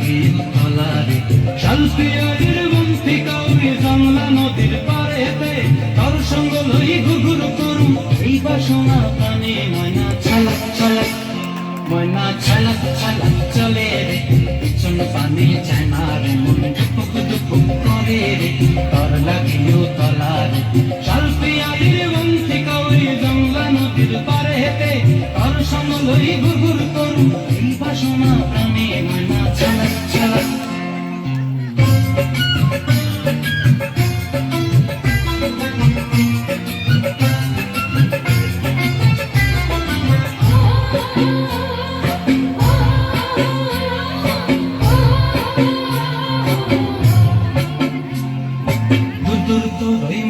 লাগি তলারে শালপিয়ারের বন্তি কাউরি জংলা নদীর পারেতে তোর সঙ্গ লই ঘুরঘুর করুম এই বাসনা প্রাণে ময়না ছালাক ছালাক ময়না ছালাক ছালাক চলে রে পিছন পানে চায় না রে মন দুপুক দুপুক করে রে তোর লাগিও তলারে শালপিয়ারের বন্তি কাউরি জংলা নদীর পারেতে তোর সঙ্গ লই ঘুরঘুর করুম এই বাসনা প্রাণে ময়না ছালাক ছালাক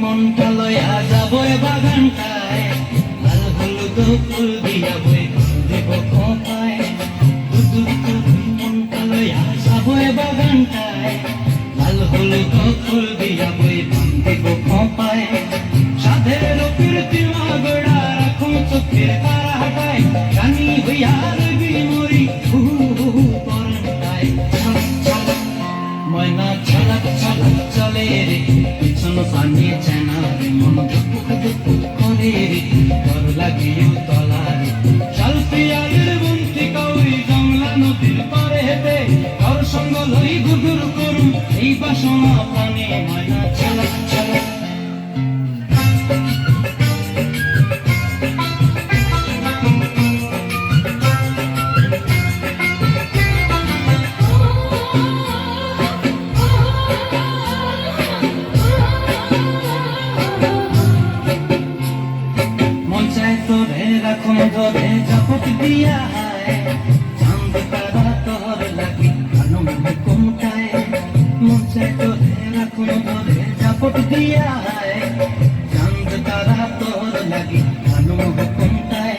মনটা লয়া যাবো বাগানটায় লাল হলুদ ফুল দিয়া বই দেব খোপায় মনটা লয়া যাবো বাগানটায় লাল হলুদ ফুল দিয়া বই দেব খোপায় সাধের কীর্তি মাগড়া রাখুন চোখের তারা হাটায় রানী হইয়ার বিমরি পরনটায় ময়না ছালাক ছালাক চলে রে পিছন পানি চেনা রে মন দুপুক দুপুক করে রে তোর লাগিও তলারে শালপিয়ারের বন্তি কাউরি জংলা নদীর পারে হেঁটে তোর সঙ্গ লই ঘুরঘুর করুম এই বাসনা প্রাণে ময়না ছালাক ছালাক রাখুন ধরে ঝপট দিয়া হায় চাঁদ তারা তোর লাগি কানুন হুকুমটায় মুছে ধরে রাখুন ধরে ঝপট দিয়া হায় চাঁদ তারা তোর লাগি কানুন হুকুমটায়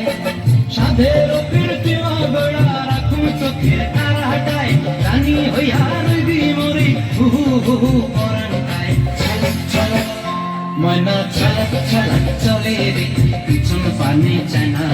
সাধের কীর্তি মাগড়া রাখুন চোখের তারা হাটায় রানী হইয়া রইবি মরি হু হু পরানটায় ছালাক ছালাক ময়না ছালাক ছালাক চলে রে পিছন পানি চায় না